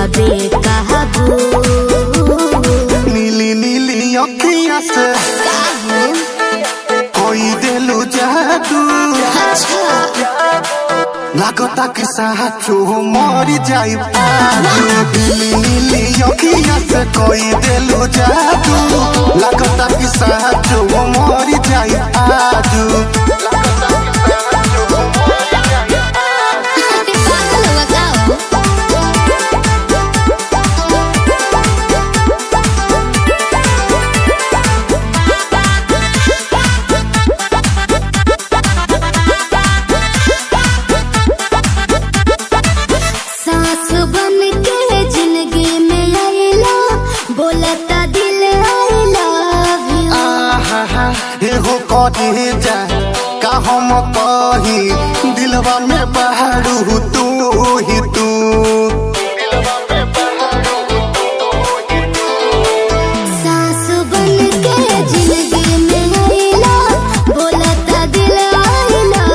बेकाबू। नीली नीली अखियाँ से कोई दिलु जादू। लागता कि साचो मरी जाई आजू। नीली नीली अखियाँ से कोई दिलु जादू। लागता कि साचो मरी जाई आजू। कहे जा का हम कही दिलवा में बहारू तू ही तू। सास बन के जिंदगी में आइला बोलता दिल आइला।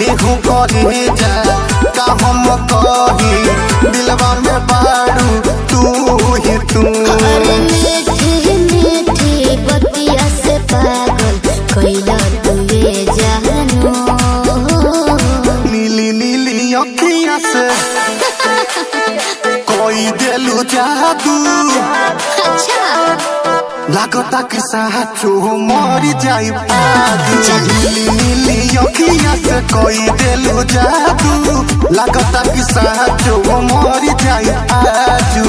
एहो कहे जा का हम कही दिलवा में बहारू तू ही तू। नीली नीली अखियाँ से कोई दिलु जादू। लागता कि साचो मरी जाई आजू। नीली नीली अखियाँ से कोई दिलु जादू। लागता कि साचो मरी जाई आजू।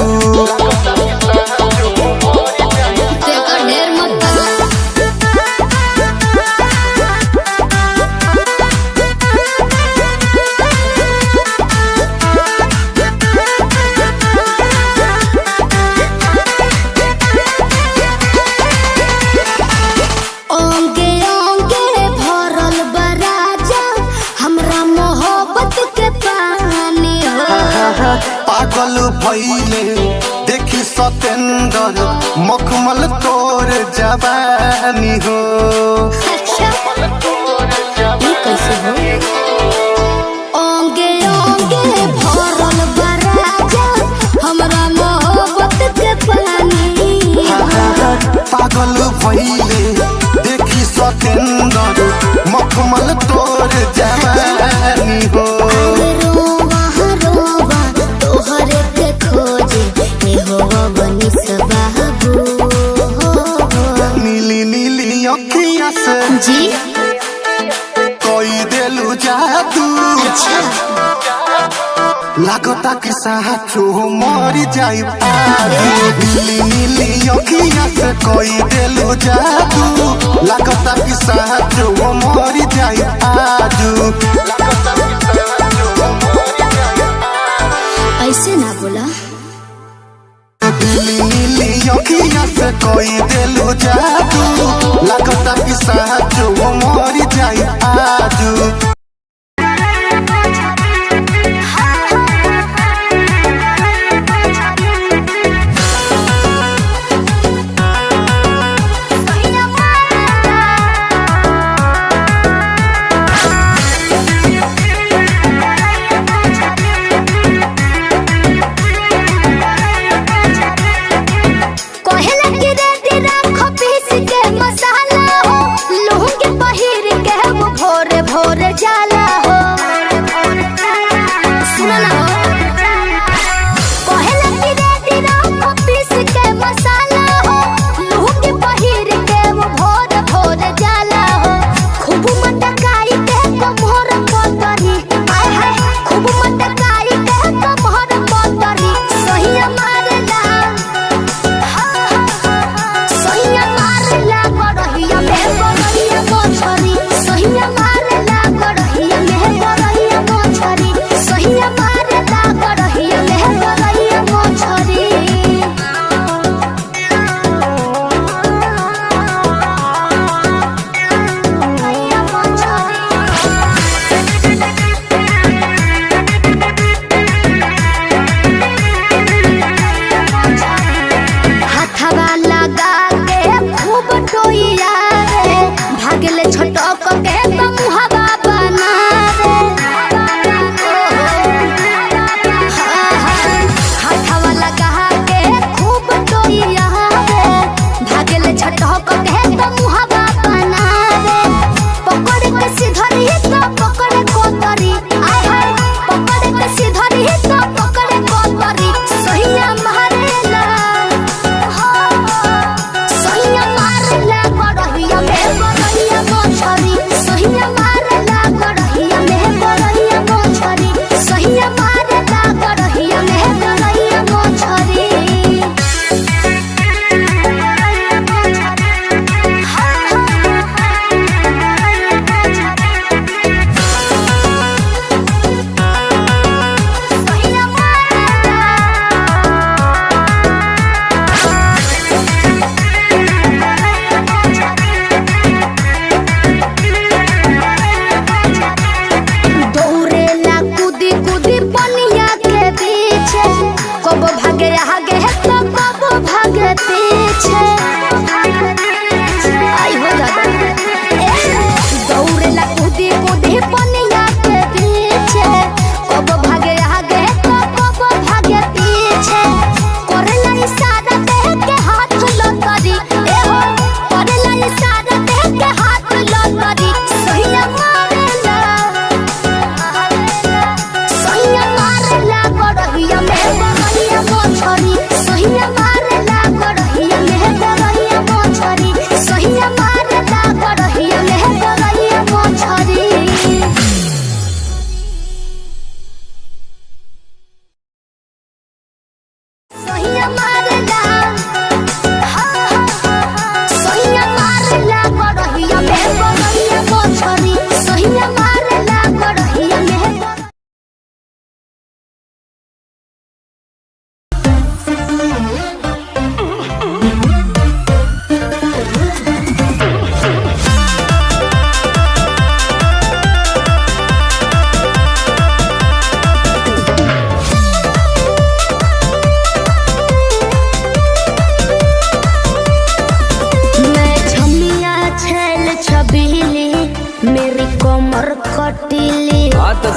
पागल भइले देखी सतेंद्र मखमल तोर जवानी हो। कैसे हो ओंगे ओंगे भरल बराजा हमरा मोहब्बत के पानी। पागल भइले देखी सतेंद्र मखमल तोर जवानी हो। नीली नीली अखियाँ से जी कोई दिलु जादू। लागता कि साचो मरी जाई आजू। नीली नीली अखियाँ से कोई दिलु जादू। लागता कि साचो मरी जाई आजू। ऐसे ना बोला। नीली नीली अखियाँ से कोई दिलु जादू। लागता कि साचो मरी जाई आजू। कहला कि रेडी राखो पीस के मसाला हो।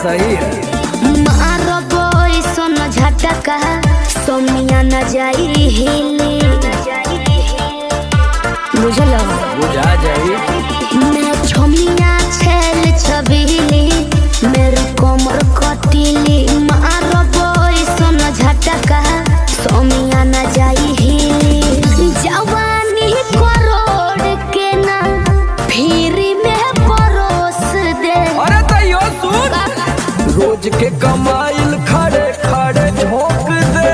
सही है। मारो बोई सोन झटका सोमिया न जाई हिले बुझलो बुझा जाई। मैं छोमिया छेल छबीली मेरे कोमर कटीली मारो बोई सोन झटका सोमिया न जाई हिले जवानी करोड़ के ना फिर में परोस दे। अरे तैयो सुन, रोज के कमाइल खड़े खड़े झोंक दे।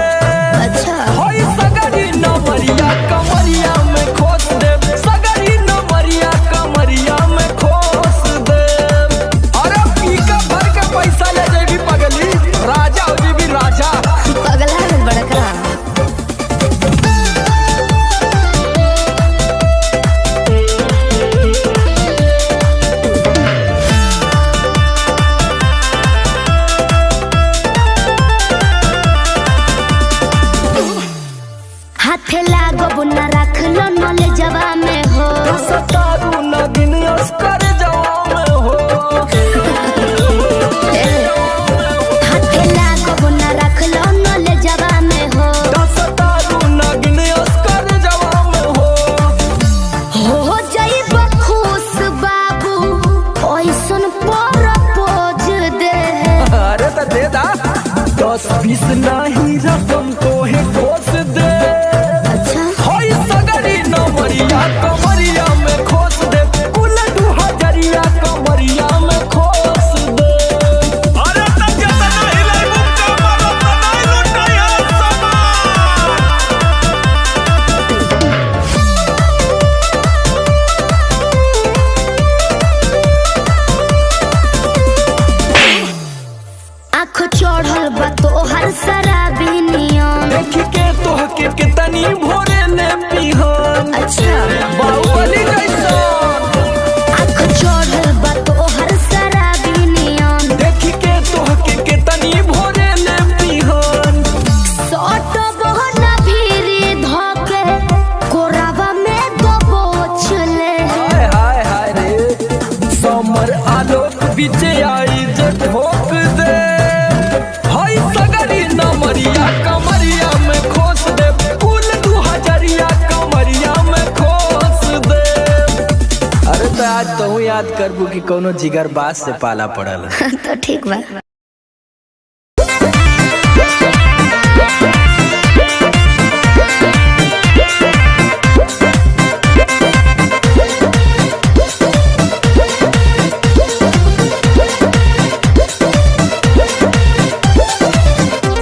अच्छा होई सगरी नमरिया कमरिया में खोस दे, सगरी नमरिया कमरिया में खोस दे। अरे पीका भर के पैसा ले जेबी पगली, राजा हो जेबी राजा। पगला है बड़का। हाथे लागो बुना रख लो नले जवा में हो सतारू नगिन अस्कर जवा में हो। हाथे लागो बुना रख लो नले जवा में हो सतारू नगिन अस्कर जवा में हो। जाइब खुश बाबू ओइसन प्रपोज दे। अरे तो दे दा 10-20 नहीं रकम तो है खोस दे। अच्छा होई सगरी नमरिया कमरिया में खोस दे, कुल 2000 कमरिया में खोस दे। अरे तब जता नहीं ले मुक्का मारो तो नहीं लुटाया समान। आँख चढ़ल बा तोहर शराबी नियम। देख के तोहके कितनी भोरे ने पिहन। अच्छा बाहुबली जैसन। आँख चढ़ल बा तोहर शराबी नियम। देख के तोहके कितनी भोरे ने पिहन। सट बहना भीरी धोके कोरावा में दबोच ले। हाय हाय हाय रे, समर आलोक बीच आई जे ठोक दे। हाय सगरी नमरिया कमरिया में खोस दे, कुल 2000 कमरिया में खोस दे। अरे तो आज तो याद करबू कि कोनो जिगर बास से पाला पड़ल। तो ठीक बा।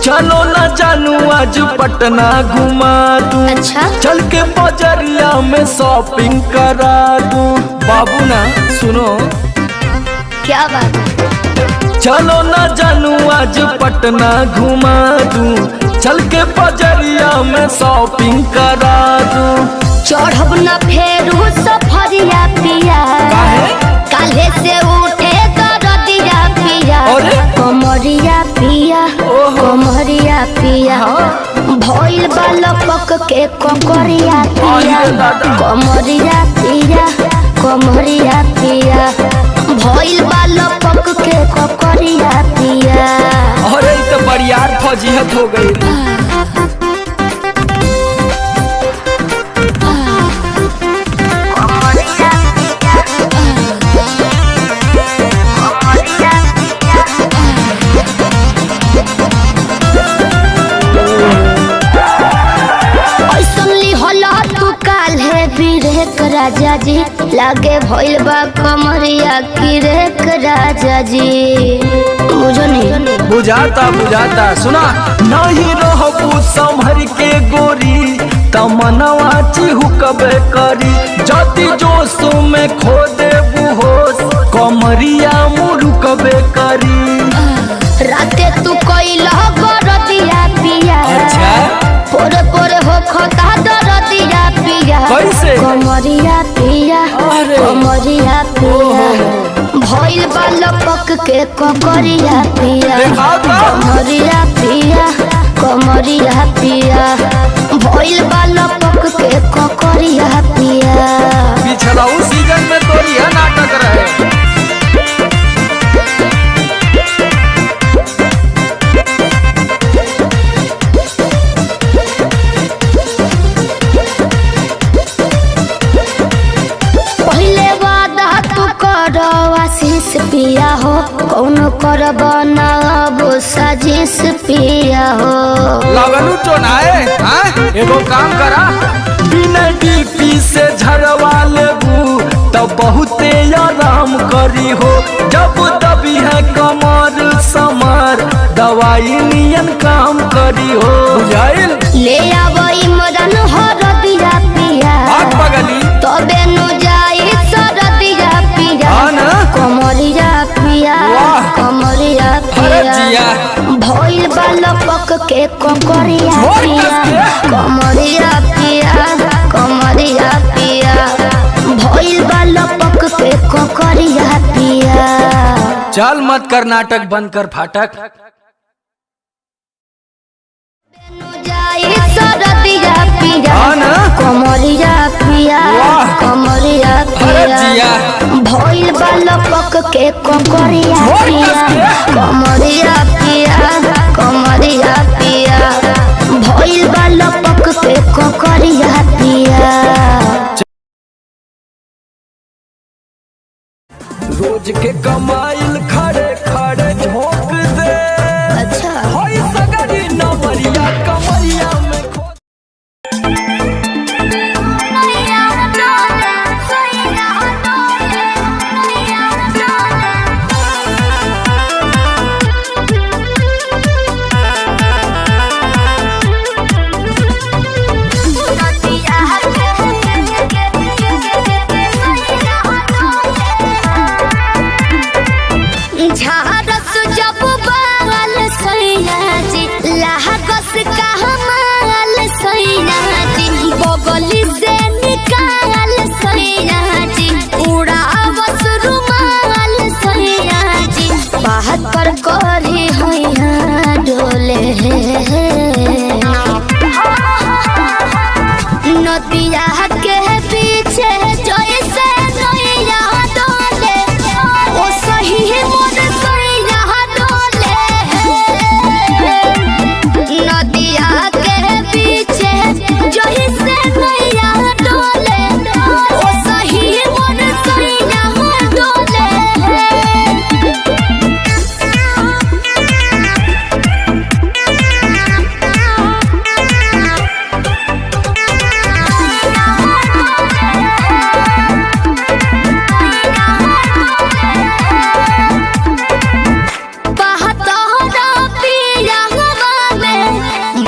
चलो ना जानू आज पटना घुमा दूं। अच्छा चल के बजरिया में शॉपिंग करा दूं। बाबू ना सुनो, क्या बात है? चलो ना जानू आज पटना घुमा दूं। चल के बजरिया में शॉपिंग करा दूं। चढ़ब न फेरू सफरिया पिया काल्हे से उठे दरदिया पिया अरे? कमरिया पिया कमरिया पिया भइल बालपक के ककरिया पिया अरे दादा। कमरिया पिया कमरिया पिया भइल बालपक के ककरिया पिया। अरे ये तो बरियार फजीहत हो गई। राजा जी लागे भइल बा कमरिया की रेख राजा जी बुझो नहीं बुझाता बुझाता सुना नहीं रहबू संभर के गोरी तमनवा चिहुकबे करी जति जोश में खो देबू होश कमरिया मुरुकबे करी। राते तू कइला गरदिया पिया अच्छा पोरे पोरे हो खता दरदिया पिया कैसे? कमरिया पिया अरे। कमरिया पिया भइल बालपक के ककरिया पिया देखाओ तो। कमरिया पिया कमरिया पिया भइल बालपक के ककरिया पिया। पिछला उस सीजन में तो यह नाटक रहे। करो आशीष पिया हो, कौन करब ना अब साजिश पिया हो। लगनू चोनाए एगो काम करा, बिना डीपी से झरवा लेबू तो बहुते आराम करी हो। जब दबी है कमर समर दवाई नियन काम करी हो, बुझाइल। ले आबो इमरान हरदिया पिया, पगली तबे नु जाई सरदिया पिया। कमरिया पिया कमरिया पिया, भइल बालपक के ककरिया पिया। कमरिया पिया कमरिया पिया, भइल बालपक के ककरिया पिया। चल मत कर नाटक, बंद कर फाटक। सरदिया पिया कमरिया पिया कमरिया पिया, भइल बालपक के ककरिया पिया। कमरिया पिया कमरिया पिया, भइल बालपक के ककरिया पिया। रोज के कमाइल खड़े खड़े झोंक दे। अच्छा होई सगरी नमरिया कमरिया में खो। झारस जब बाल सैया जी, लाहकस का हमाल सैया जी, बगली से निकाल सैया जी, उड़ावस रुमाल सैया जी। बात पर करी हैया डोले नदिया के पीछे जैसे नैया डोले, ओ सही मोर सैया डोले। नदिया के पीछे जैसे नैया डोले, ओ सही मोर सैया डोले।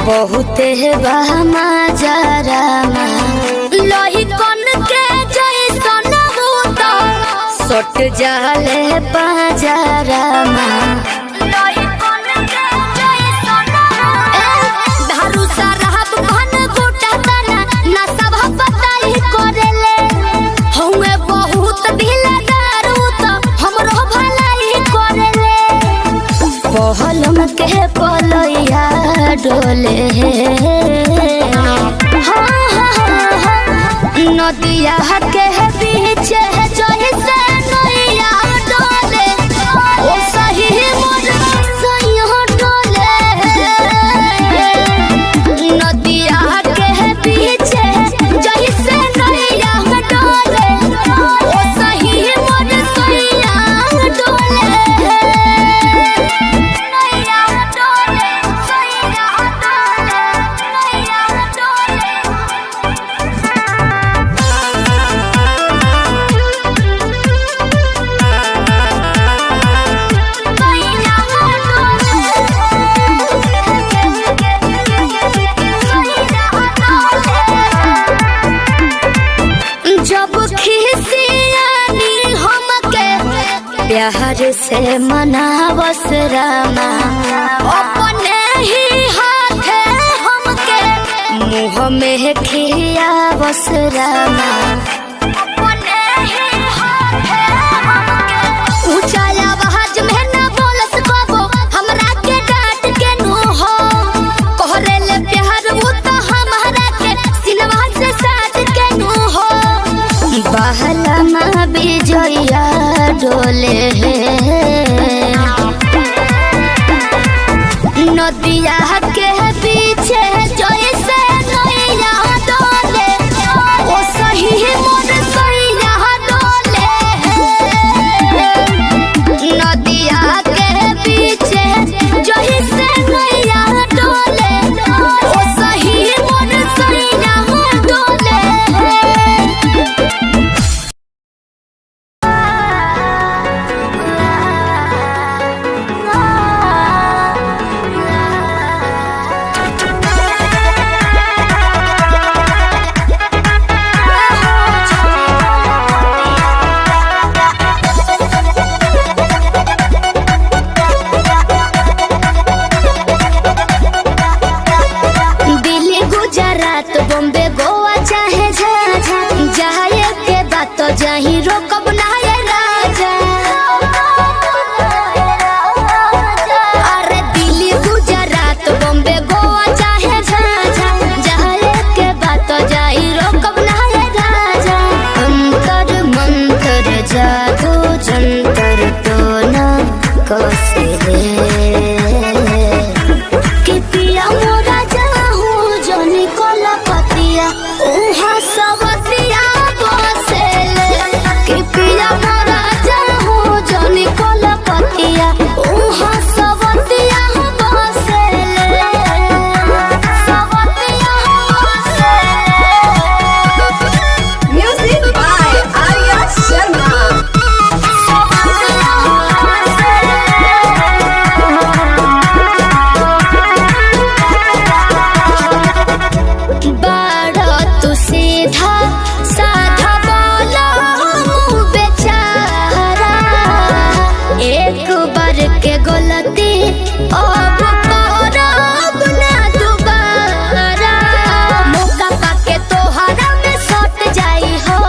बहुते बहमा जरामा लोही कन के जैसन होता, सट जाले पाजरामा। लोही कन के जैसन धारू सरहब घन गोटा तना, ना सब बताई करेले। हउए बहुत ढीला दारू तो हमरो भलाई करेले। पहलम के पलैया डोले नदिया के पीछे जैसे नैया डोले, ओ सही मोर सैया डोले। नदिया के पीछे जैसे नैया डोले, ओ सही मोर सैया डोले। जब खिसियानी हमके प्यार से मनावस रामा, अपने ही हाथे हमके मुँह में खियावस रामा। अपने ही हाथे हमके ऊंचा आवाज में न बोलस कबो, हमरा के डांट के नु हो। कहरेले प्यार वो तो हमारा के सिनवा से साथ के नु हो। बहलमा बिजया डोले नदिया के पीछे जैसे नैया डोले, ओ सही मोर सैया डोले। रोकब ना ये राजा। अरे दिल्ली गुजरात बॉम्बे गोवा चाहे झांझा, जाए के बात जाई रोकब ना ये राजा। अंतर मंतर जादू जंतर तो ना कसे कि पिया मोरा जाहू जनी कोला पतिया उहा सवतिया बसेले। कि पिया मोरा जाहू जनी कोला पतिया उहा सवतिया बसेले। सवतिया बसेले। Music by Arya Sharma. बाड़ा तू सीधा साधा बोला मुँह बेचारा। एक बार के गलती अब करब ना दोबारा। मौका पाके तोहरा में सट जाई हो,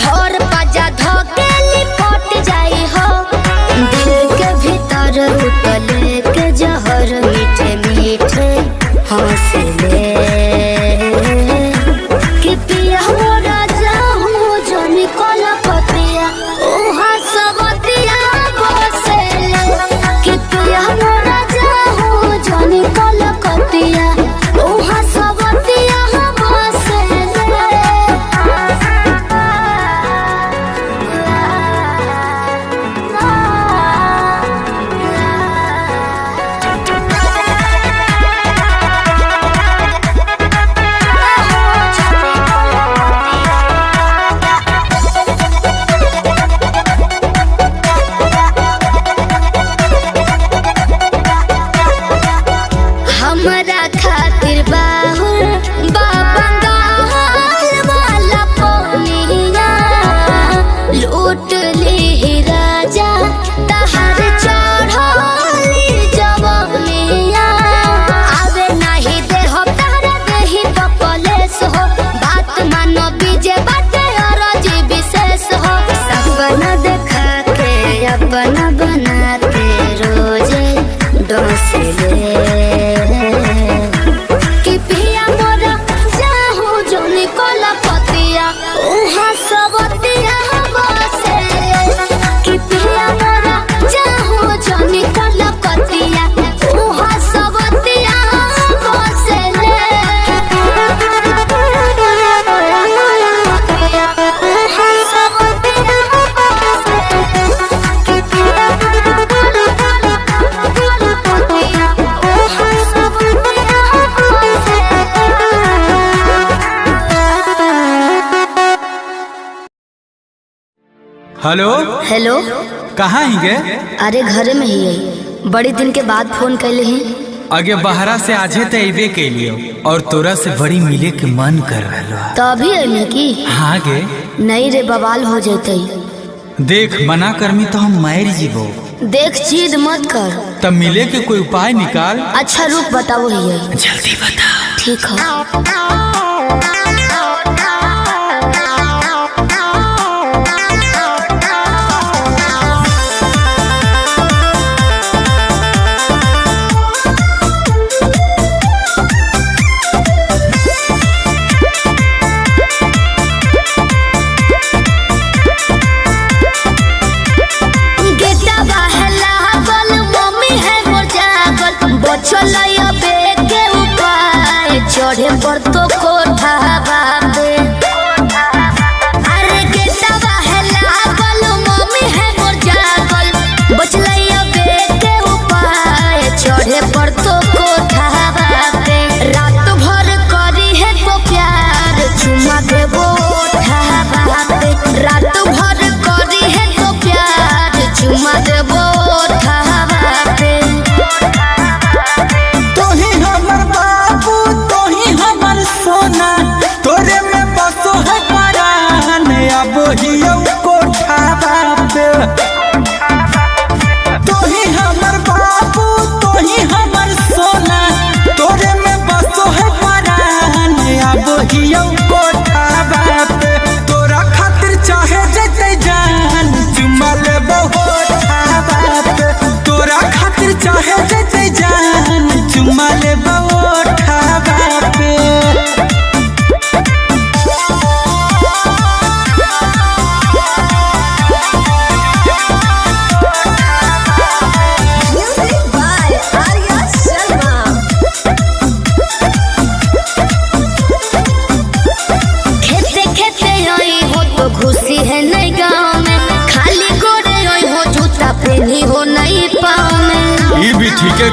भोर पजा धोके लिपट जाई हो। दिल के भीतर उतले के जहर मीठे मीठे हौसले। कि पिया मोरा जाहू जनी कोला पतिया उहा सवतिया बसेले। कि पिया मोरा जाहू जनी कोला पतिया उहा सवतिया हमरा खातिर बाहुर बाबा गाल वाला पोनिया। लूट ली राजा तहर चढ़ली जवानिया। आवे नहीं दे हो तारा देही तो कलेस हो, बात मानो बीजे बाटे और जी विशेष हो। सपना देखा के अपना बना के रोजे डोसले। कि पिया मोरा जाहू जनी कोला पतिया उहा सवतिया बसेले। कि पिया मोरा जाहू जनी कोला पतिया उहा सवतिया बसेले। उहा सवतिया हेलो हेलो। कहाँ ही गे? अरे घरे में ही है, बड़ी दिन के बाद फोन कैले हैं। आगे बहरा से आजे तो अबे कैलियो और तोरा से बड़ी मिले के मन कर रहा। तो अभी अने की? हाँ गे। नहीं रे, बवाल हो जैते। देख मना करमी तो हम मार जीवो। देख जिद मत कर। तब मिले के कोई उपाय निकाल। अच्छा रुक बताओ ही है। जल्दी बता। ठीक है। चढ़े पर तो कोठा बाबे। अरे गेटवा है लागल, मम्मी है मोर जागल, बचलैया बेटे उपाय चढ़े पर तो कोठा बाबे। रात भर करी है तो प्यार चुमा देबो ओठा बाबे। रात भर करी है तो प्यार चुमा देबो ओठा बाबे। तोही हमर बाबू तोही हमर सोना, तोरे में बसो है परान अब हियो कोठा बाबे। तोही हमर बाबू तोही हमर सोना, तोरे में बसो है परान अब हियो कोठा बाबे। तोरा खातिर चाहे जैते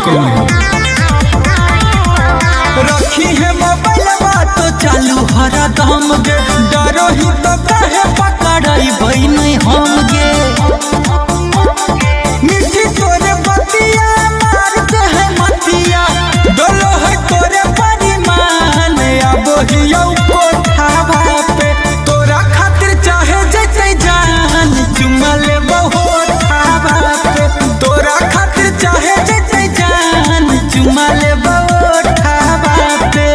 कहूँ। रखी है मोबाइल बात चालू हरदम गे, डरो ही तो कहे पकड़ई बहन हम गे। मिठी तोरे बतिया मारते है मतिया, डोलो है तोरे परिमान अब हियो कोठावा पे। तोरा खातिर चाहे जैसे जान चुमा ले बहुत ठावा पे। तोरा खातिर चाहे जैसे जान चुमा ले बहुत ठावा पे।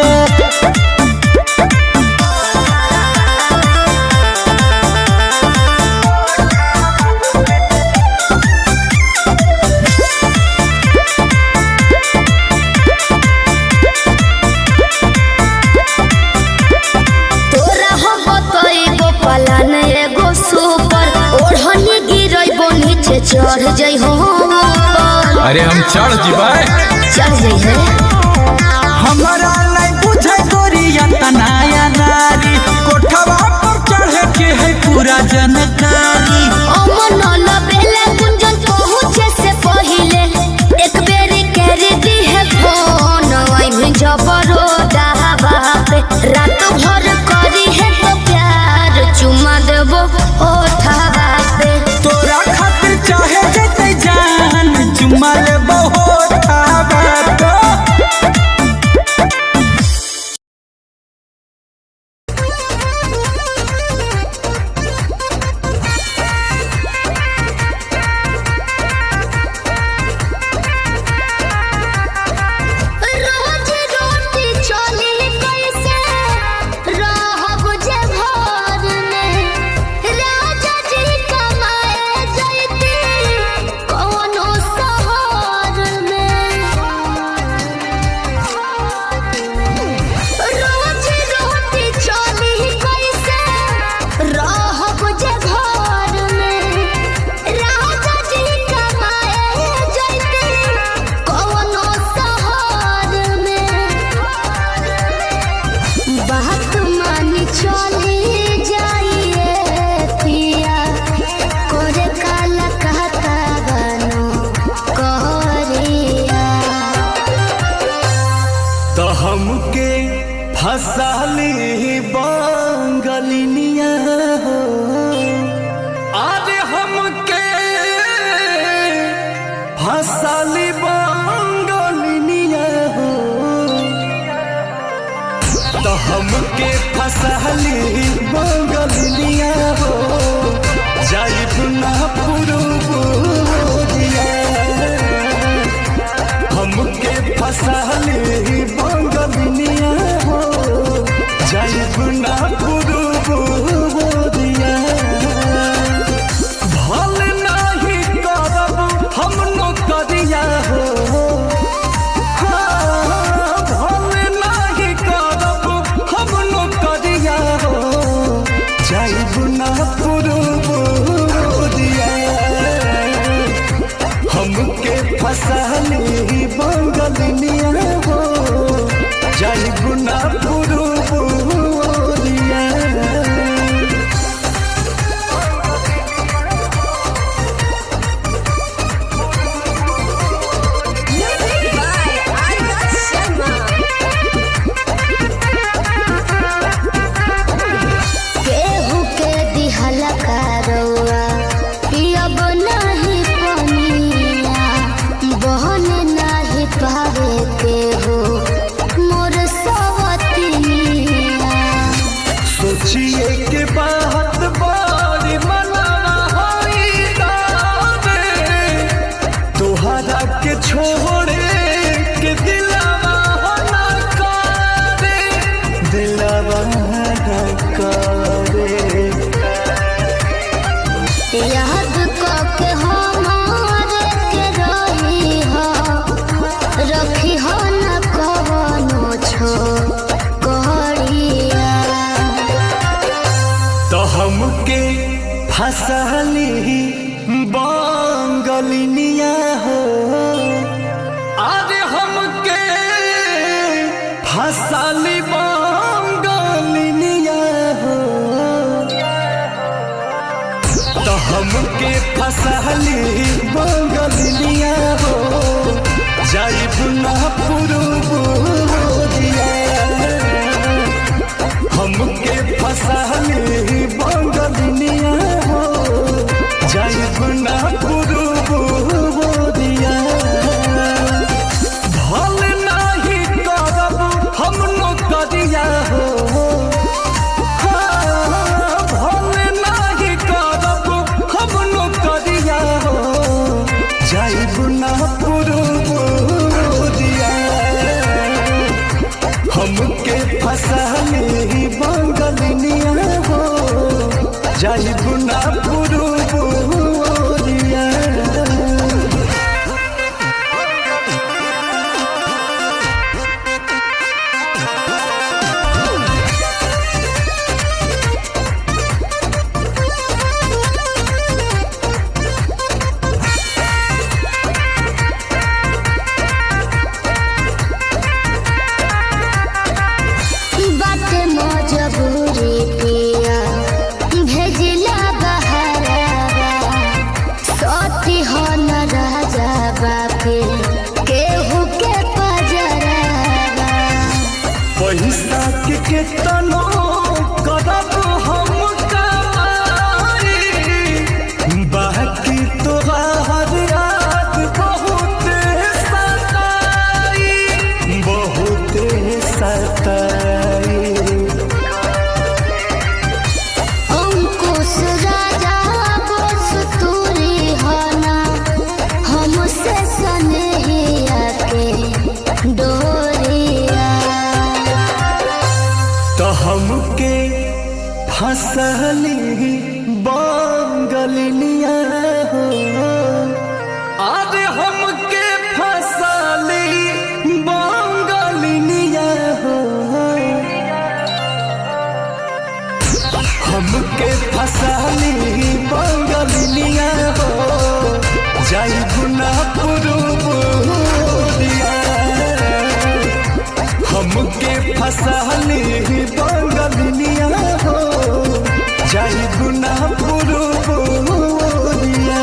तोरा हम बतइबो पलान एगो सुपर, ओढ़नी गिरइबो नीचे चढ़ जइ हो ऊपर। अरे हम चढ़ जीवाए। चढ़ जइ है हमरा नहीं बुझे गोरिया तनाया नारी, कोठवा पर चढ़े के है पूरा जानकारी। अमन लबेले कुंजन पहुँचे से पहिले एक बेरी कर दी है फोन। ओइमे जबरो डाहबा पे रात भर करी है तो प्यार चुमा देबो ओठावा पे। तोरा खातिर चाहे जैसे जान चुमा ले बहुत ठावा पे। रोज रोटी चली कैसे रहब जे घर में, राजा जी कमाए जैती कोनो शहर में। रोज रोटी चली कैसे रहब जे घर में, राजा जी कमाए जैती कोनो शहर में। बात मानी चली जाइए पिया, कोरे काला कहता बनो कहरिया। तो हमके फसाली बांगलिनिया हो, अरे हमके फसाली बांगलिनिया हो। तो हमके फसाली बांगलिनिया हो, जाइब ना पुरुबोरिया। हमके फसाली बांगलिनिया हो, जाइब ना पुरुबोरिया। भल नाही करब हम नौकरिया हो, हाँ, भल नाही करब हम नौकरिया हो, जाइब ना पुरुबोरिया। हमके फसाली बांगलिनिया हो, जाइब ना पुरुबोरिया। Music by Arya Sharma. केहू के दिहला कारौआ पियब नाही पनिया, बहन नाही पावे केहू मोर सवतिनिया। सोचिए के बात बारी मनाना होई दावे, तोहरा के छोड़े के दिलवा हो ना करे, दिलवा ना करे। याद के हमारे के रही हो, रखी हो न कवनो छो कहरिया। तो हमके फसाली बांगलिनिया हो, अरे हमके फसाली बांगलिनिया हो। तो हमके फसाली बांगलिनिया हो, जाई ना पुरुबुरिया हमके फसाली बंगलिनिया हो जाइब ना पुरुबुरिया भल नाही करब हम नौकरिया हो भल नाही करब हम नौकरिया हो जाइब ना पुरुबुरिया हमके फसाली बंगलिनिया हो जाइब ना पुरुबुरिया बात मजबूरी पिया भेजिला बहरावा सती हो न राजा बापे केहू के पजरावा पैसा के केतनो करब हम कमाई बाकी तोहार याद बहुत सताई अंकुश राजा बोस तूरी होना हमसे सनहिया के डोरिया तो हमके फसली बंगलिनिया हो अरे हमके फसली बंगलिनिया हो हमके फसली बंगलिनिया हो जाइब ना पुरुबुरिया हमके फसली बंगलिनिया हो जाइब ना पुरुबुरिया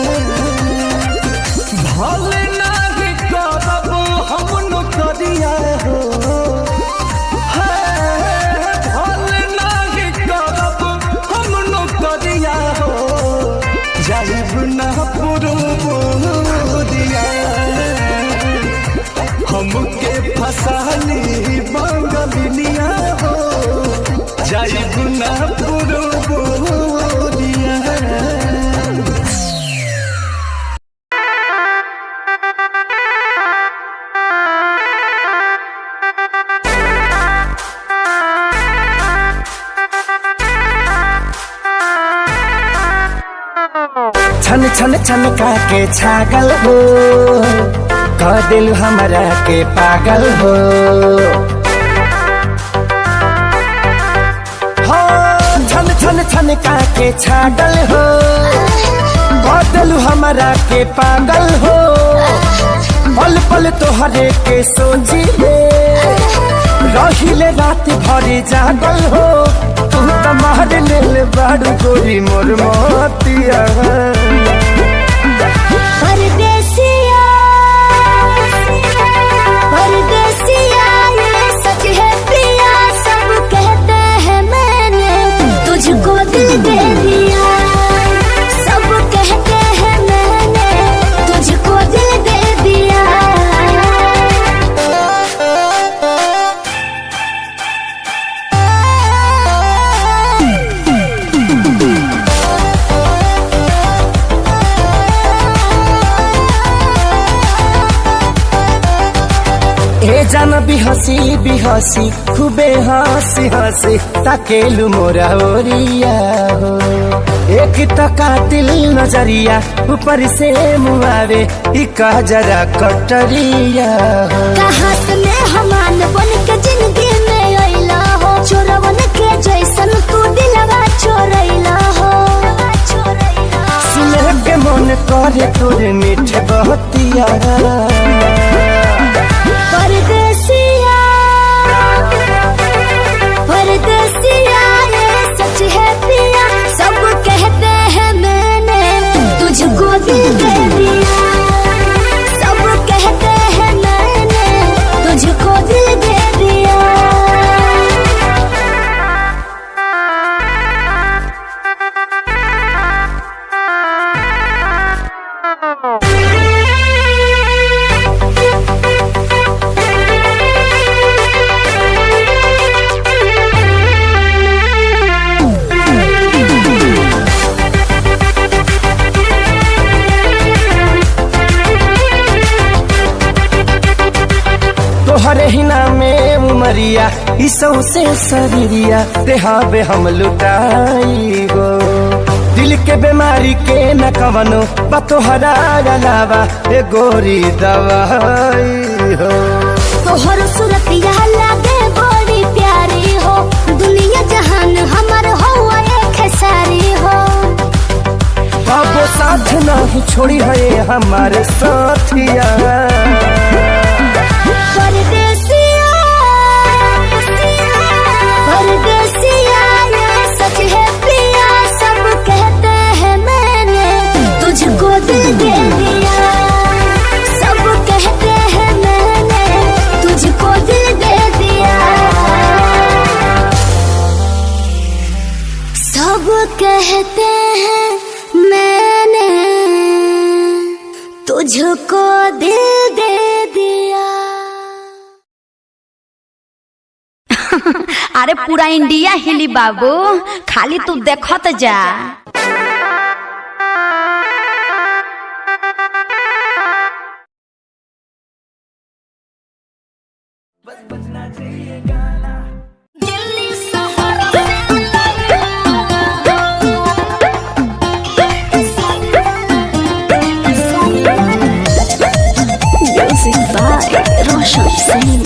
भल नाही करब हम नौकरिया हो भल नाही करब हम नौकरिया हो जाइब ना पुरुबुरिया हमके फसली बंगलिनिया हो जाइब ना पुरुबुरिया छन छन छन का के छागल हो कह दिल हमरा के पागल हो छन छन छन का के छागल हो कह दिल हमरा के पागल हो पल पल तोहरे के सोची रहिले रात भरी जागल हो तू त मार लेल बाड़ू गोरी मोर मोतिया परदेसिया परदेसिया ये सच है प्रिया सब कहते हैं मैंने तुझको दिल दे दिया सब कहते हैं मैंने तुझको दिल दे दिया जान बिहसी बिहसी खूबे हंसी हंसी ताकेलु मोरा ओरिया हो एक तो कातिल नजरिया ऊपर से मुआवे इका जरा कटरिया हो कहाँ से मेहमान बन के जिंदगी में अइला हो चोरवन के जैसन तू दिलवा चोरैला हो सुने के मन करे तोरे मीठे बहतिया परदेसिया परदेसिया ये सच है पिया सब कहते हैं मैंने तुझको दिल दे दिया सब कहते हैं मैंने इसो से शरीरिया देहाबे हम लुटाई गो। दिल के बीमारी के न कवनो बतोहरा अलावा ए गोरी दवाई हो। तोहर सूरतिया लागे बड़ी प्यारी हो, दुनिया जहान हमर हो एक सारी हो। बाबो साथ नहीं छोड़ी है हमारे साथिया। परदेसिया परदेसिया ये सच है पिया, सब कहते हैं मैंने तुझको दिल दे दिया। सब कहते हैं मैंने तुझको दिल दे दिया। सब कहते हैं मैंने तुझको दिल दे दिया। अरे पूरा इंडिया हिली बाबू, खाली तू देखत जा। Music by Roshan Singh.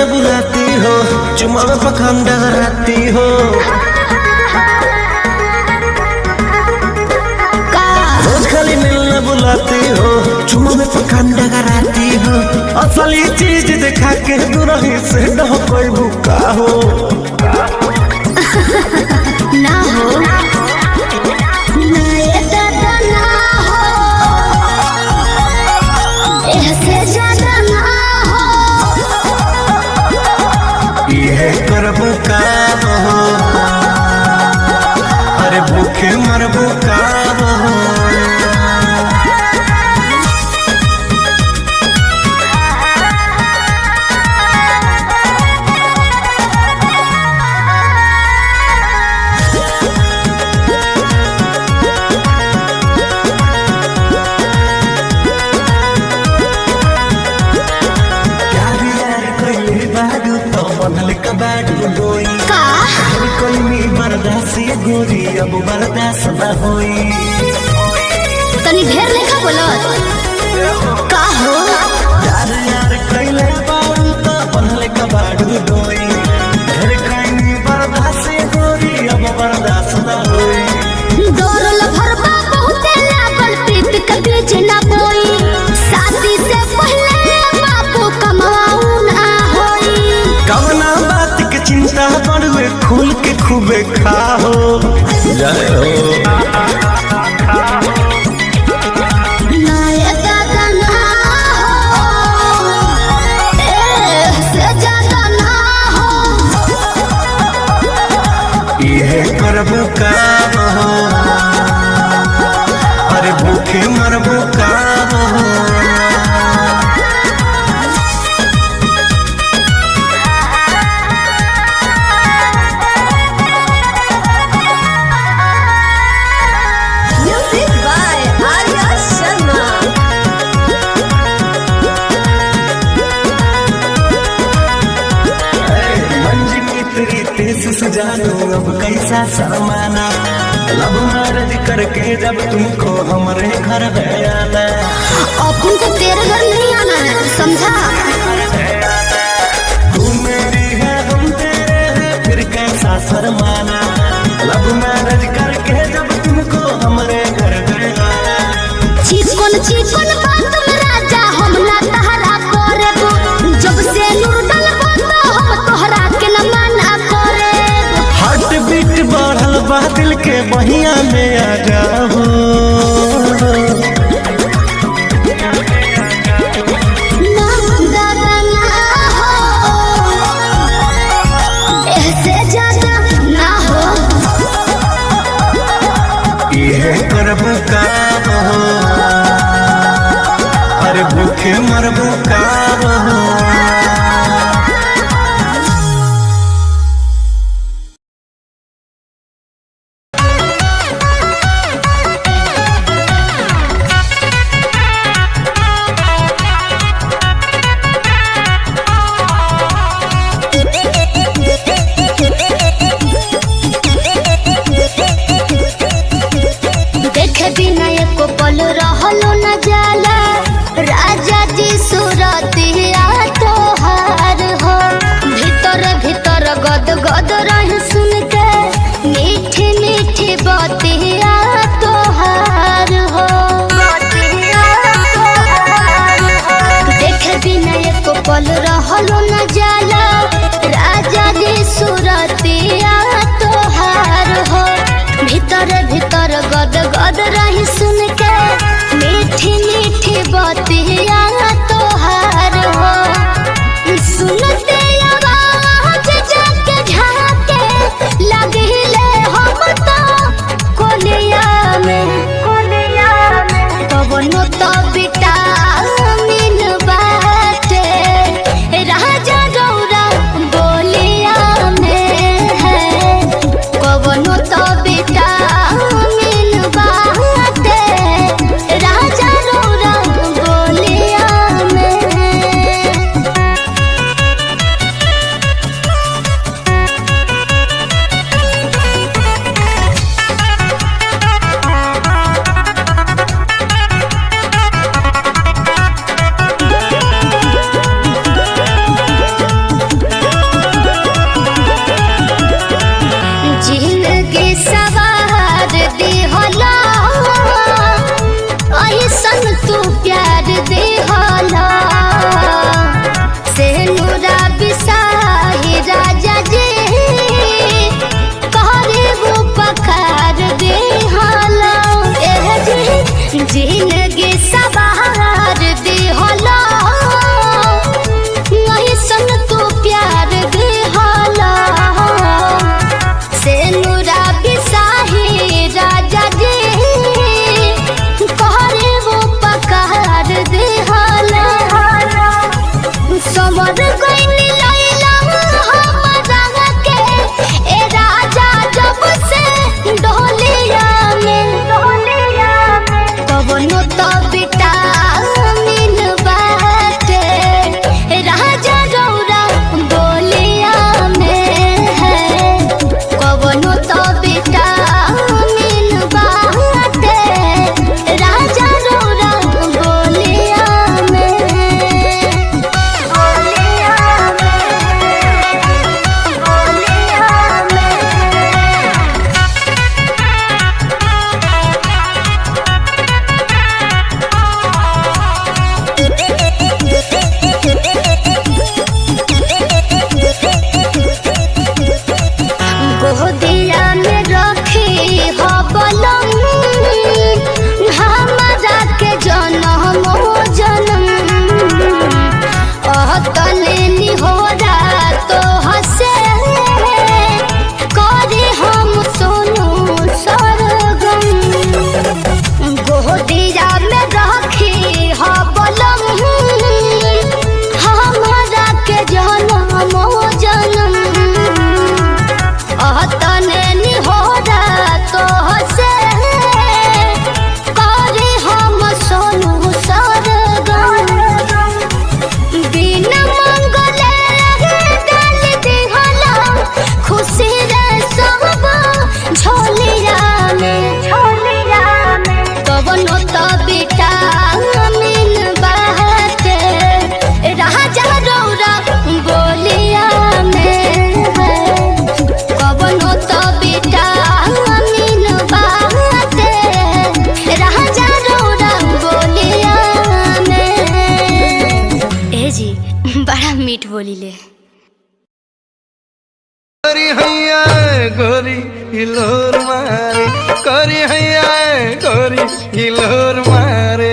मिलने बुलाती हो, चुमा में पखंड कराती हो। रोज खाली मिलने बुलाती हो, चुमा में पखंड कराती हो। असली चीज दिखा के दुरही से न कोई भूखा हो ना हो ना ये दादा ना हो, ऐसे ज्यादा ना हो। ये करबो का हो, अरे भूखे मरबो का हो। गोरी अब बर्दाश्त न होई, तनी ढेर लेखा बोलत का हो। यार यार कइले बारू त बनले कबाड़ू डोई, ढेर कइनी बर्दाश्त गोरी अब बर्दाश्त न होई। दौड़ल भरबा बहुते लागल, प्रीत के बीच ना बोई। शादी से पहले बापू कमाऊ ना होई। कवना बात के चिंता बड़ुए खुल के खूबे खाओ जय हो। ना ये दादा ना हो, ऐसे ज्यादा ना हो। ये करबो का हो, अरे भूखे मरबो का हो। Music by Arya Sharma. जानो अब कैसा शर्माना, लब मैरिज करके जब तुमको हमारे घर आना। अपन को तेरे घर नहीं आना है, समझा। तू मेरी है हम तेरे हैं, फिर कैसा शर्माना। लब मैरिज करके जब तुमको हमारे घर आना। चिकन चिकन बात में राजा हम ना तहरा करेबो, जब से नूर डलबो तो हम तोहरा के न मना करेबो। हार्ट बीट बढ़ल बा दिल के बहिया में आ जाओ। ना दादा ना हो, ऐसे ज्यादा ना हो। ये करब का हो, अरे भूखे मरबो का हो। देखे बिना एको पल रहलो न जाला, राजा जी सूरतिया तोहार हो। भीतर भीतर गद गद रह सुन के, मीठी मीठी बतिया तोहार हो। देखे बिना एको पल रहलो न जाला, राजा जी सूरतिया तोहार हो। भीतर भीतर गद गद रही सुन के, मीठी मीठी बतिया तोहार हो। सुनते आवाज जाके झाके, लगिले हम तो कोलिया में। कवनो तो विटामिन बाटे, राजा गौरा बोलिया में है। कवनो तो विटामिन बाटे, राजा गौरा बोलिया में। हिलोर मारे करी हैया गोरी हिलोर मारे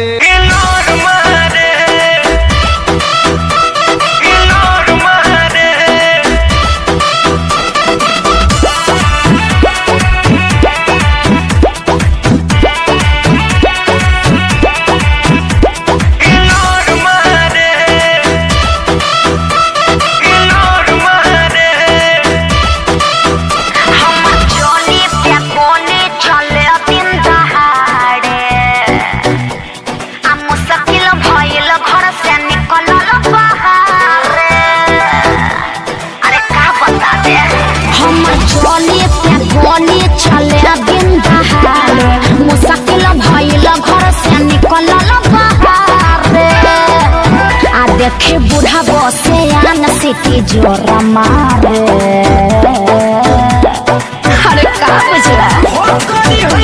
देखे बूढ़ा बसे आन सिटी जोरा मारे अरे का बुझला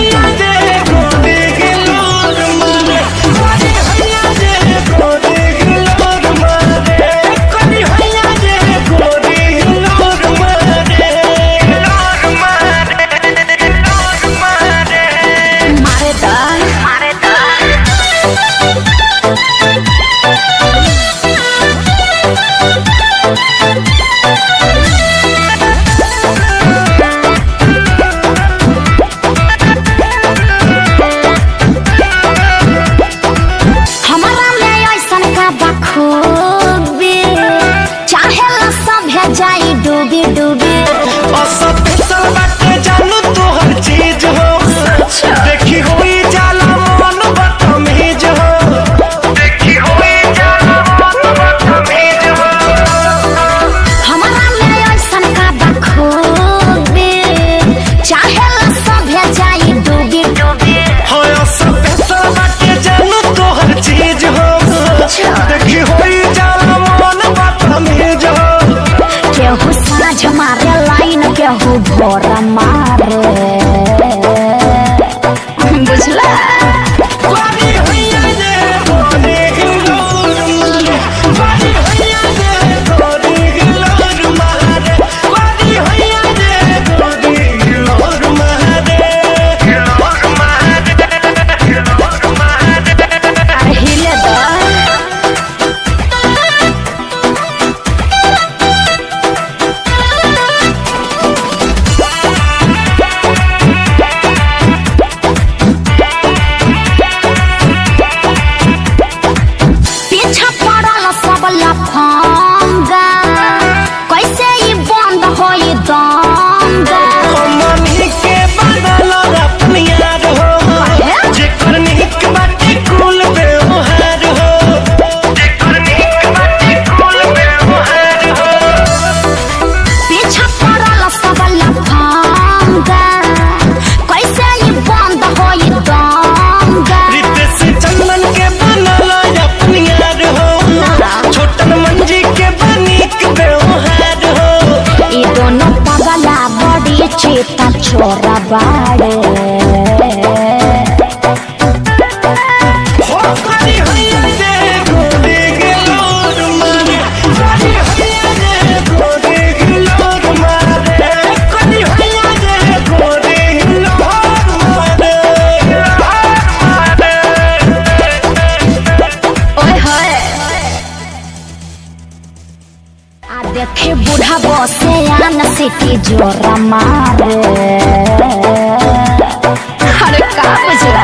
केहू भोरा मारे बुझला छोरा बाड़े देखे बूढ़ा बसे आन सिटी जोरा मारे अरे का बुझला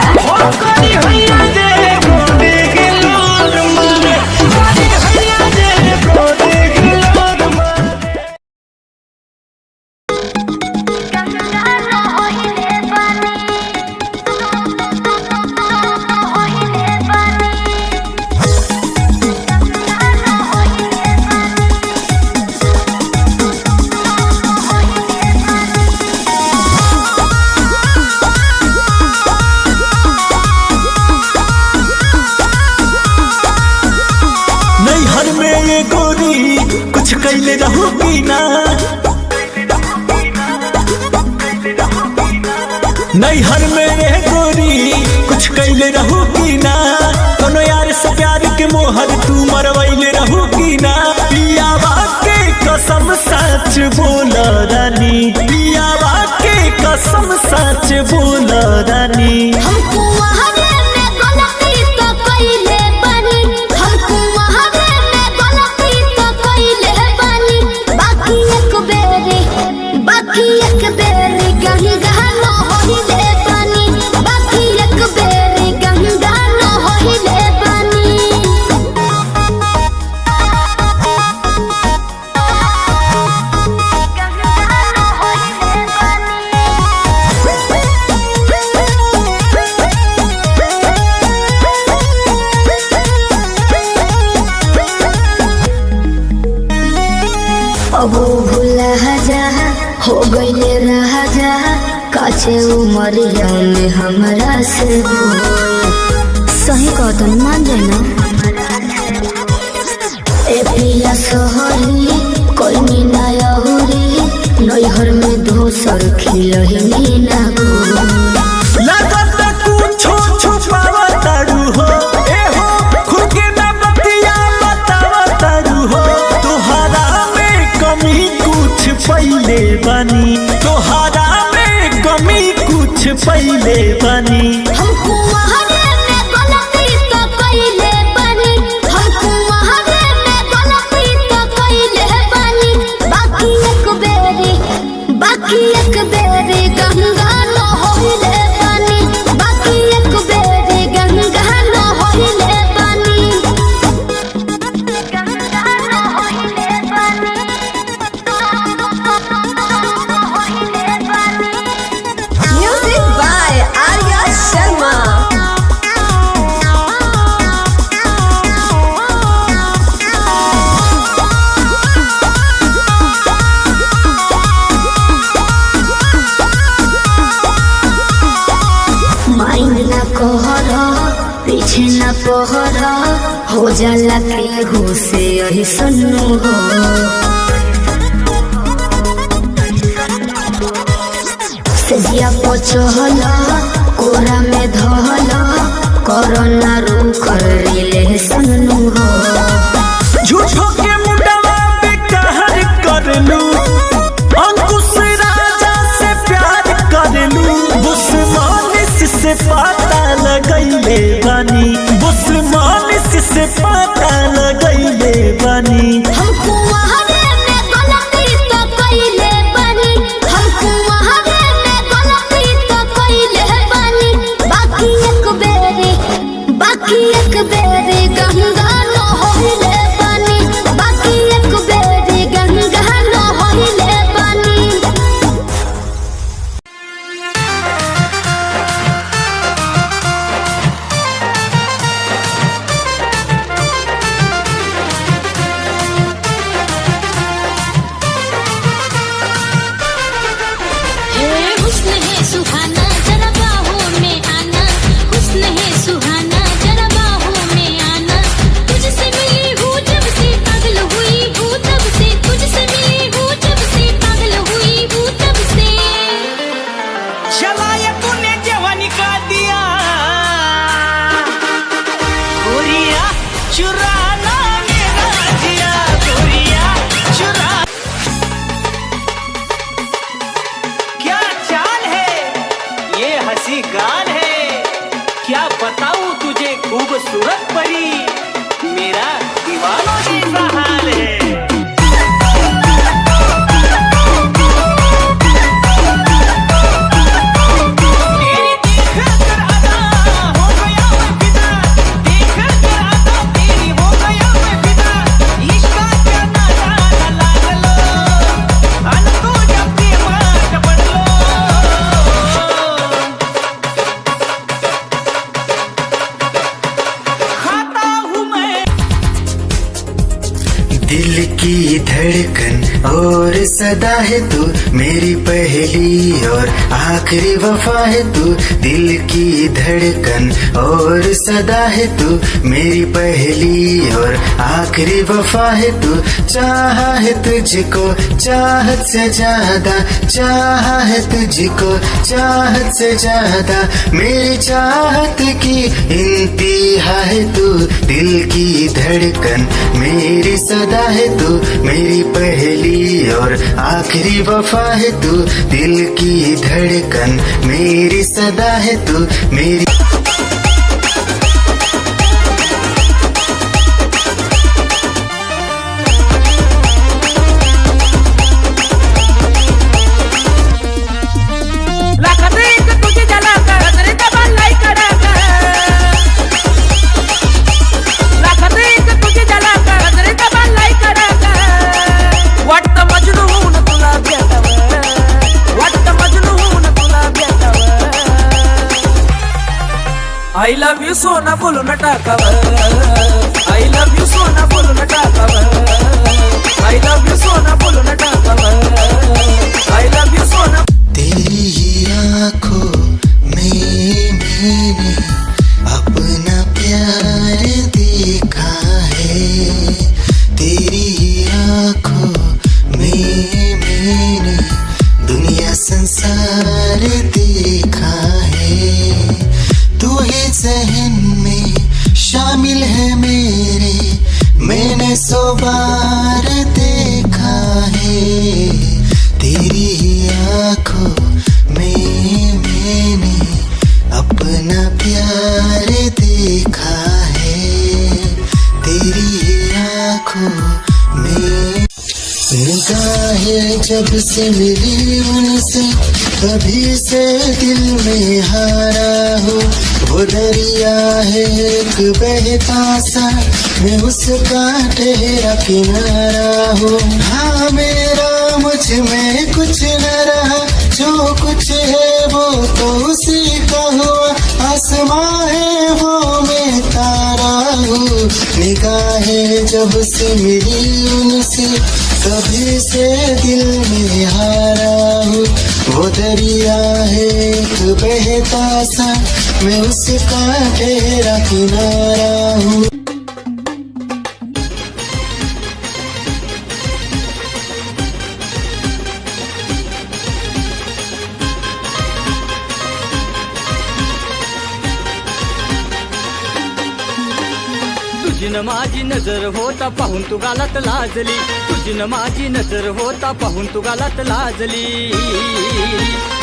कैले रहूगी ना नैहर में गोरी कुछ कैले रहूगी ना कोनो यार से प्यार के मोहर तू मरवैले रहूगी ना पियावा के कसम सच बोल रानी पियावा के कसम सच बोला रानी। हमको वहावे में गलती तो कइले बानी, हमको वहावे में गलती तो कइले बानी। बाकी एक बेरी गंगा न होइले बानी, बाकी एक बेरी गंगा न होइले बानी। अब भूला जा हो गईले राजा, काचे उमरिया में हमरा से सही कहतन मान जाए ना। ए पिया सोहरी कोई मीना यहुरी, नैहर में दोसर खिलही ना गो। लगत कुछो छुपावा तारू हो, ए हो खुद के ना बतिया बतावा तारू हो। तोहरा में कमी कुछ पहिले बानी, तोहरा में कमी कुछ पहिले बानी। हमको वहावे में गलती तो कइले बानी, हमको वहावे में गलती तो कइले बानी। बाकी एक बेरी गंगा न होइले बानी, बाकी एक बेरी गंगा न होइले बानी, गंगा न होइले बानी, होइले बानी। Music by Arya Sharma. Mind ना कहर पीछे ना पहर, हो जाला केहू से यही सुनू हो। सजिया पचहल कोरा में धहल, कोरोना रुक रिले सुनू हो। झूठो के मुंडवा पे कहर करलू, अंकुश राजा से प्यार करलू। बुस्मानिस से पता लगैले बानी, बुस्मानिस से पता लगैले बानी। हमको वहावे में गलती तो कइले बानी, हमको वहावे में गलती तो कइले बानी। बाकी एक बेरी गंगा न होइले बानी, बाकी एक बेरी गंगा न होइले बानी। हुस्न है सुहाना जरा बाहों में आना, हुस्न है सुहाना जरा बाहों में आना। तुझसे मिली हूँ जब से पागल हुई हूँ तब से, तुझसे मिली हूँ जब से पागल हुई हूँ तब से। चलाया तूने जवानी का दिया, गोरिया चुराना मेरा जिया, गोरिया चुरा। क्या चाल है ये हंसी गाल है, क्या बताऊं तुझे खूबसूरत परी, मेरा दीवानों जैसा हाल है। तेरी देखकर अदा हो गया मैं फिदा, देखकर अदा तेरी हो गया मैं फिदा। इश्क का नारा न लागलो, अन तू जब भी मार पड़ लो। खाता हूँ मैं दिल की धड़कन और सदा है तू, मेरी पहली और आखिरी वफा है तू। दिल की धड़कन और सदा है तू, मेरी पहली और आखिरी वफा है तू। चाहा है तुझको चाहत से ज्यादा, चाहा है तुझको चाहत से ज्यादा। मेरी चाहत की इंतहा है तू, दिल की धड़कन मेरी सदा है तू। तू मेरी पहली और आखिरी वफा है तू, दिल की धड़कन मेरी सदा है तू मेरी। I love you सोना बोलो न टाकावर, I love you सोना बोलो न टाकावर, I love you सोना बोलो न टाकावर, I love you सोना। तेरी ही आँखों में मैंने अपना प्यार देखा है, तेरी ही आँखों में मैंने दुनिया संसार देखा है, तू ही ज़हन में शामिल है मेरे, मैंने 100 बार देखा है, तेरी ही आँखों में मैंने अपना प्यार देखा है, तेरी ही आँखों में। निगाहें जब से मिली उनसे कभी से दिल में हारा हो, वो दरिया है एक बहता सा, मैं उसका ठहरा किनारा हो। हाँ मेरा मुझ में कुछ न रहा, जो कुछ है वो तो उसी का हुआ, आसमां है वो मैं तारा हूँ। निगाहें जब से मिली उनसे कभी से दिल में हारा हूँ, वो दरिया है एक बहता सा, मैं उसका ठहरा किनारा हूँ। तुझी न माझी नजर होता पाहून तू गालात लाजली, तुझी न माझी नजर होता पाहून तू गालात लाजली,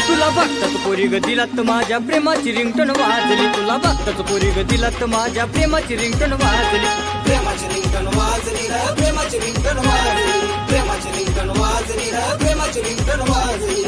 तुला बघताच पोरी ग दिलात माझ्या प्रेमाची रिंगटोन वाजली, तुला बघताच पोरी ग दिलात माझ्या प्रेमाची रिंगटोन वाजली, प्रेमाची रिंगटोन वाजली रे, प्रेमाची रिंगटोन वाजली, प्रेमाची रिंगटोन वाजली रे, प्रेमाची रिंगटोन वाजली।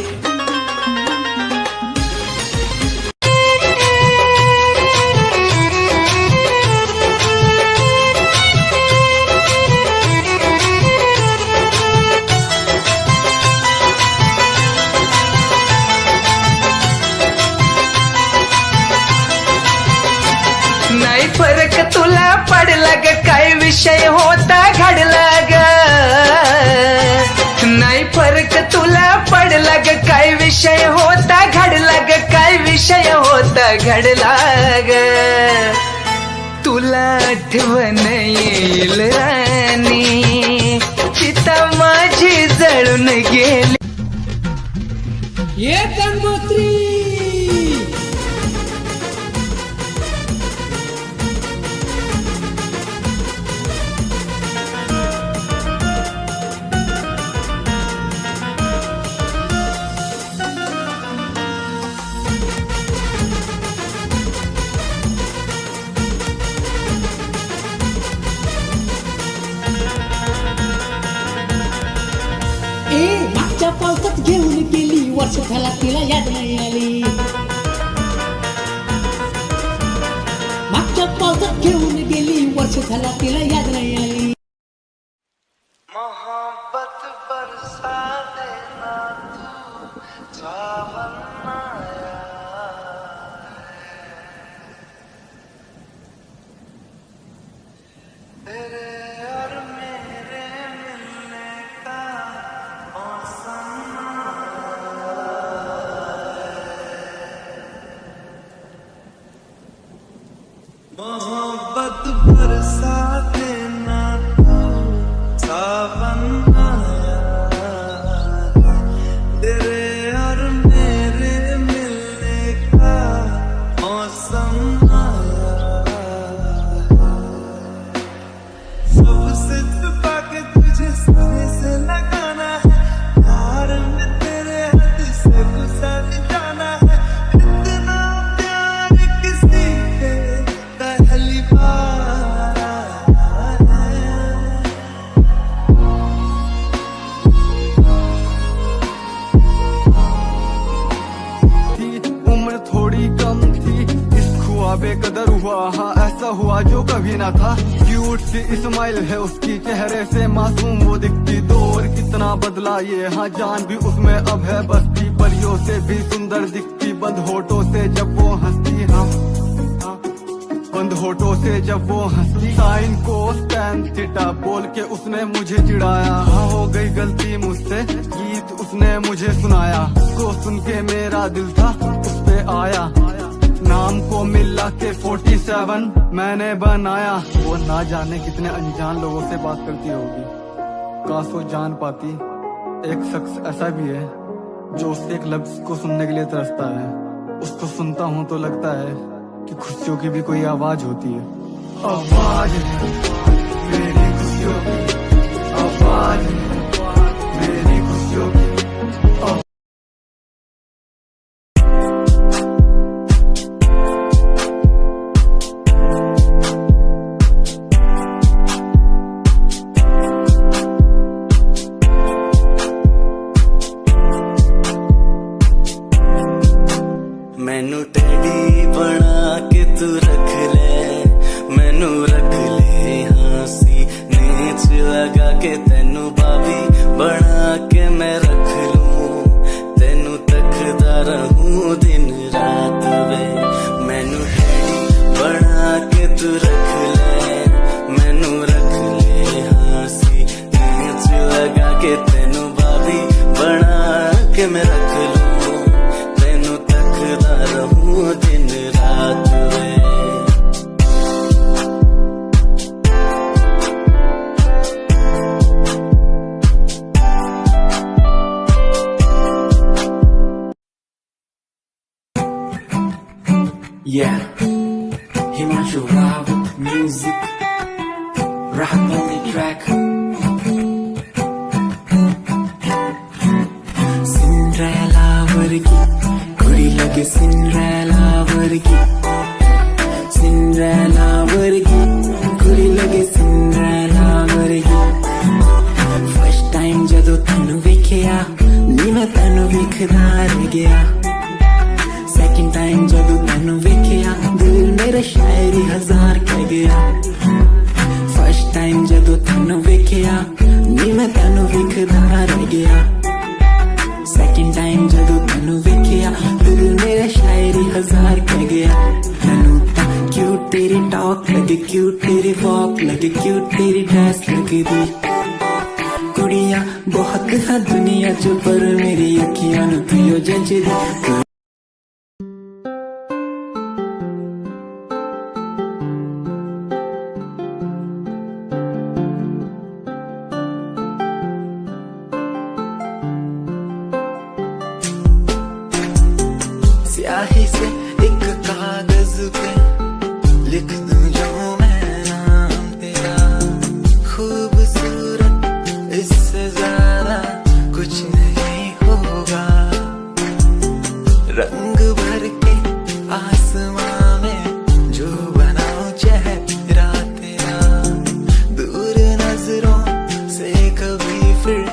फरक तुला पडला ग, काय विषय होता घडला ग, नाही फरक तुला पडला ग, काय विषय होता घडला ग, काय विषय होता घडला ग, तुला आठवण येईल राणी, चिता माझी जळून गेली। ये गंगोत्री मागच्या पावसात घेऊन गेली, वर्ष झाला तिला याद नाही आली, मागच्या पावसात घेऊन गेली, वर्ष झाला तिला याद नाही आली। मोहब्बत बरसा देना तू, सावन आया है, तेरे और मेरे मिलने का मौसम मोहब्बत बरसा देना तू, सावन आया, तेरे और मेरे मिलने का मौसम आया, सबसे छुपा के तुझे बेकदर हुआ, हाँ ऐसा हुआ जो कभी ना था। क्यूट सी स्माइल है उसकी, चेहरे से मासूम वो दिखती। दौर कितना बदला ये, हाँ जान भी उसमें अब है बसती। परियों से भी सुंदर दिखती, बंद होठों से जब वो हंसती। हाँ बंद होठों से जब वो हंसती। साइन कोस टैन थीटा बोल के उसने मुझे चिढ़ाया। हाँ हो गई गलती मुझसे, गीत उसने मुझे सुनाया। को सुन के मेरा दिल था उस पे आया। नाम को मिला के 47 मैंने बनाया। वो ना जाने कितने अनजान लोगों से बात करती होगी, काश वो जान पाती। एक शख्स ऐसा भी है जो उस एक लफ्ज को सुनने के लिए तरसता है। उसको सुनता हूँ तो लगता है कि खुशियों की भी कोई आवाज होती है। आवाज मेरी खुशियों की, आवाज मेरी खुशियों की। मैनू टेडी बना के तू रख ले, मैनू रख ले हंसी नीच लगा के। तेनू बाबी बना के मैं रख लूं, तेनू तकदा रहूं दिन रात वे। मैनू टेडी बना के तू रख ले, मैनू रख ले हंसी नीच लगा के। तेनू बाबी बना के मैं रख लूं, रहूं दिन रात वे। Yeah, Himanshu Rao music, rap only track. Cinderella वर्गी कुड़ी लगे, सिंड्रेला वर्गी, सिंड्रेला वर्गी कुड़ी लगे, सिंड्रेला वर्गी। फर्स्ट टाइम जदों तैनू वेखिया नी मैं तैनू वेखदा रह गया। सेकंड टाइम जदों तैनू वेखिया दिल मेरा शायरी हजार कह गया। फर्स्ट टाइम जदों तैनू वेखिया नी मैं तैनू वेखदा रह गया। सेकंड टाइम जदों तैनू वेखिया दिल मेरा शायरी हजार कह गया। मैनू तां क्यूट तेरी टॉक लगे, क्यूट तेरी वॉक लगे, क्यूट तेरी ड्रेस लगदी। कुड़ियां बहुत है दुनिया च पर मेरी अखियां नू तू जचदी। स्याही से एक कागज पे लिख दूं जो मैं नाम तेरा। खूबसूरत इससे ज्यादा कुछ नहीं होगा। रंग भर के आसमां में जो बनाऊं चेहरा तेरा। दूर नजरों से कभी फिर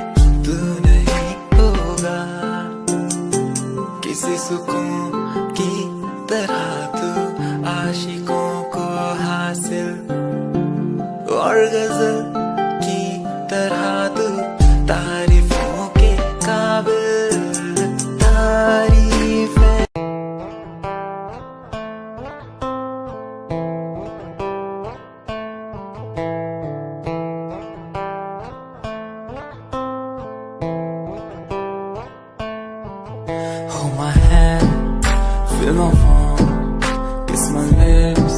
तू नहीं होगा। किसी सुकून की तरह तू आशिकों को हासिल, और गजल की तरह तू तारीफों के काबिल। तारीफ है Hold my hand, feel my palm, kiss my lips,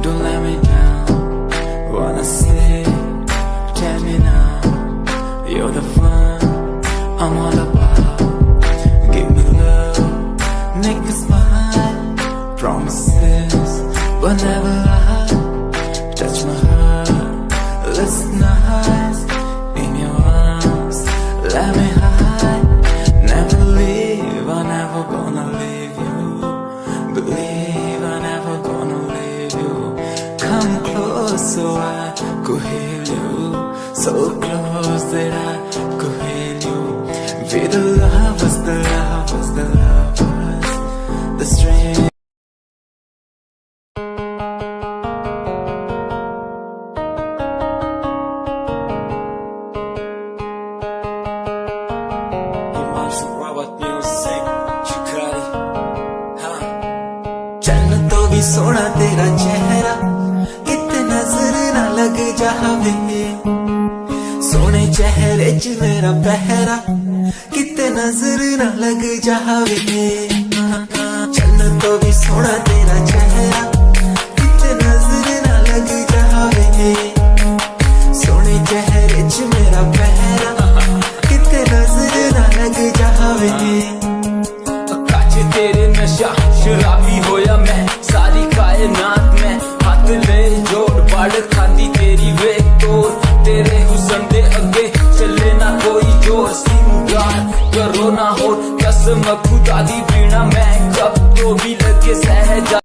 don't let me down. Wanna say, tell me now, you're the fun I'm all about. Give me love, make me smile, promises but never lie. Touch my heart, let's nice in your arms, let me hide. Never leave, I'm never gonna leave you. Believe I'm never gonna leave you. Come close so I could heal you. So close that I could heal you. Be the lovers, the lovers, the lovers, the strength. चन्न तो भी सोना तेरा चेहरा किते नजर ना लग जावे, सोने चेहरे च मेरा पहरा किते नजर ना लग जावे। चन्न तो भी सोना तेरा चेहरा किते नजर ना लग जावे, सोने चेहरे च मेरा पहरा किते नजर ना लग जावे। तेरे नशा शराबी होया मैं, सारी कायनात में हाथ ले जोड़ बढ़ खाती तेरी वे तोड़, तेरे हुस्न दे अगे चले ना कोई जोर, सिंगार करो ना हो कसम खुदा दी पीना मैं कब तो भी लगे सहजा।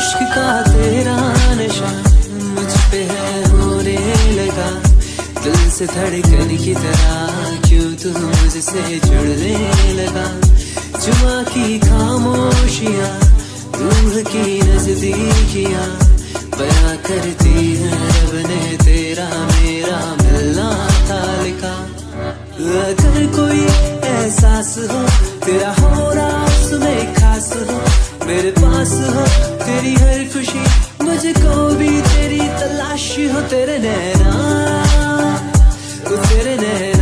इश्क का तेरा नशा मुझ पे है होने लगा, दिल से धड़कन की तरह क्यों तू मुझसे जुड़ने लगा। जुमा की खामोशियाँ रूह की नजदीकियाँ बयां करती है रब ने तेरा मेरा मिलना था लिखा। अगर कोई एहसास हो तेरा होना उसमें खास हो, मेरे पास हो तेरी हर खुशी मुझको भी तेरी तलाश हो, तेरे नैना तेरे नैना